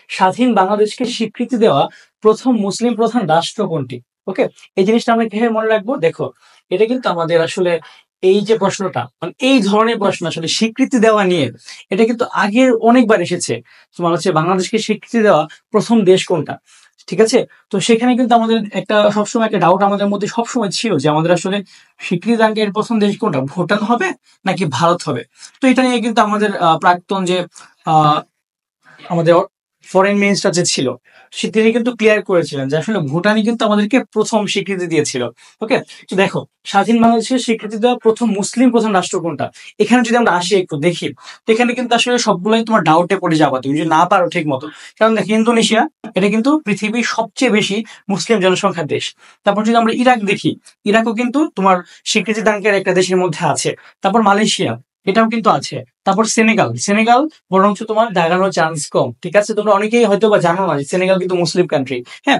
স্বাধীন বাংলাদেশকে স্বীকৃতি দেওয়া প্রথম মুসলিম প্রধান রাষ্ট্র কোনটি? ওকে, এই জিনিসটা আমরা কিভাবে মনে রাখবো? দেখো, এটা কিন্তু আমাদের আসলে এই যে প্রশ্নটা, মানে এই ধরনের প্রশ্ন আসলে স্বীকৃতি দেওয়া নিয়ে, এটা কিন্তু আগের অনেকবার এসেছে। তোমার হচ্ছে বাংলাদেশকে স্বীকৃতি দেওয়া প্রথম দেশ কোনটা, ঠিক আছে? তো সেখানে কিন্তু আমাদের একটা সবসময় একটা ডাউট আমাদের মধ্যে সবসময় ছিল যে আমাদের আসলে স্বীকৃতি দানকারী প্রথম দেশ কোনটা, ভুটান হবে নাকি ভারত হবে? তো এটা নিয়ে কিন্তু আমাদের প্রাক্তন যে আহ আমাদের ফরেন মিনিস্টার যে ছিল, তিনি কিন্তু ক্লিয়ার করেছিলেন যে আসলে ভুটানই কিন্তু আমাদেরকে প্রথম স্বীকৃতি দিয়েছিল। ওকে, তো দেখো, স্বাধীন বাংলাদেশের স্বীকৃতি দেওয়া প্রথম মুসলিম প্রধান রাষ্ট্র কোনটা, এখানে যদি আমরা আসি একটু দেখি, তো এখানে কিন্তু আসলে সবগুলোই তোমার ডাউটে পড়ে যাবা তুমি যদি না পারো ঠিক মতো। কারণ দেখো, ইন্দোনেশিয়া, এটা কিন্তু পৃথিবীর সবচেয়ে বেশি মুসলিম জনসংখ্যার দেশ। তারপর যদি আমরা ইরাক দেখি, ইরাকও কিন্তু তোমার স্বীকৃতি দানকারী একটা দেশের মধ্যে আছে। তারপর মালয়েশিয়া, এটাও কিন্তু আছে। তারপর সেনেগাল, সেনেগাল বরঞ্চ তোমার দাঁড়ানোর চান্স কম। ঠিক আছে, তোমরা অনেকেই হয়তো বা জানো না যে সেনেগাল কিন্তু মুসলিম কান্ট্রি। হ্যাঁ,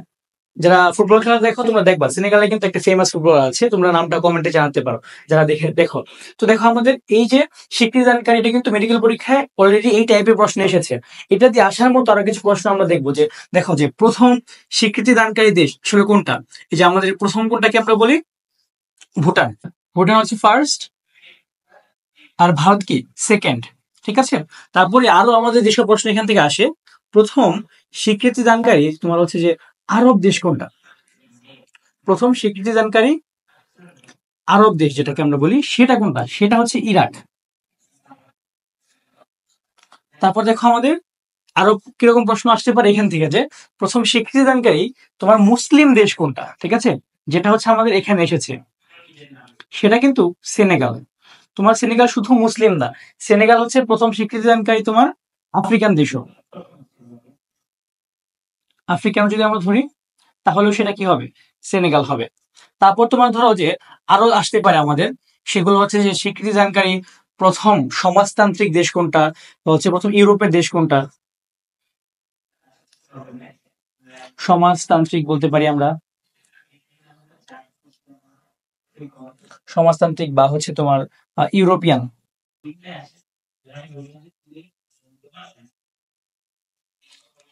যারা ফুটবল খেলা দেখো তোমরা দেখবা সেনেগালে কিন্তু একটা ফেমাস ফুটবলার আছে, তোমরা নামটা কমেন্টে জানাতে পারো যারা দেখে দেখো। তো দেখো, আমাদের এই যে স্বীকৃতিদানকারী, এটা কিন্তু মেডিকেল পরীক্ষায় অলরেডি এই টাইপের প্রশ্ন এসেছে। এটা দিয়ে আসার মতো আরো কিছু প্রশ্ন আমরা দেখবো যে দেখো যে প্রথম স্বীকৃতিদানকারী দেশ আসলে কোনটা। এই যে আমাদের প্রথম কোনটাকে আমরা বলি ভুটান, ভুটান হচ্ছে ফার্স্ট, আর ভারত কি সেকেন্ড। ঠিক আছে, তারপরে আরো আমাদের যেসব প্রশ্ন এখান থেকে আসে, প্রথম স্বীকৃতি দানকারী তোমার হচ্ছে যে আরব দেশ কোনটা, প্রথম স্বীকৃতি দানকারী আরব দেশ যেটাকে আমরা বলি সেটা কোনটা, সেটা হচ্ছে ইরাক। তারপর দেখো আমাদের আরো কিরকম প্রশ্ন আসতে পারে এখান থেকে, যে প্রথম স্বীকৃতি দানকারী তোমার মুসলিম দেশ কোনটা, ঠিক আছে, যেটা হচ্ছে আমাদের এখানে এসেছে, সেটা কিন্তু সেনেগাল। তোমার সেনেগাল শুধু মুসলিম না, সেনেগাল হচ্ছে প্রথম স্বীকৃতি দানকারী তোমার আফ্রিকান দেশও। আফ্রিকান যদি আমরা ধরি, তাহলেও সেটা কি হবে, সেনেগাল হবে। তারপর তোমার ধরো যে আরো আসতে পারে আমাদের, সেগুলো হচ্ছে যে স্বীকৃতি দানকারী প্রথম সমাজতান্ত্রিক দেশ কোনটা, বা হচ্ছে প্রথম ইউরোপের দেশ কোনটা। সমাজতান্ত্রিক বলতে পারি আমরা, সমাজতান্ত্রিক বা হচ্ছে তোমার ইউরোপিয়ান,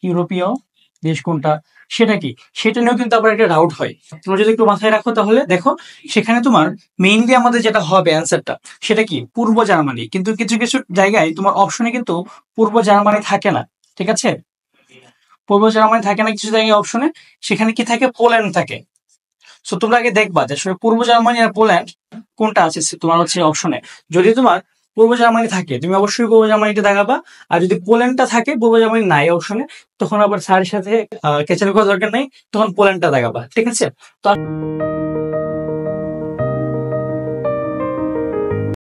ইউরোপীয় দেশ কোনটা, সেটা কি, সেটা নিয়েও কিন্তু আবার একটা ডাউট হয়। তোমরা যদি একটু মাথায় রাখো তাহলে দেখো, সেখানে তোমার মেইনলি আমাদের যেটা হবে অ্যান্সারটা, সেটা কি পূর্ব জার্মানি। কিন্তু কিছু কিছু জায়গায় তোমার অপশনে কিন্তু পূর্ব জার্মানি থাকে না। ঠিক আছে, পূর্ব জার্মানি থাকে না কিছু জায়গায় অপশনে, সেখানে কি থাকে, পোল্যান্ড থাকে। সো তোমরা আগে দেখবা যে আসলে পূর্ব জার্মানি আর পোল্যান্ড কোনটা আছে তোমার হচ্ছে অপশনে। যদি তোমার পূর্ব জার্মানি থাকে, তুমি অবশ্যই পূর্ব জার্মানিটা দেখাবা। আর যদি পোল্যান্ডটা থাকে, পূর্ব জার্মানি নাই অপশনে, তখন আবার স্যারের সাথে কেচাল করার দরকার নাই, তখন পোল্যান্ডটা দেখাবা। ঠিক আছে, তো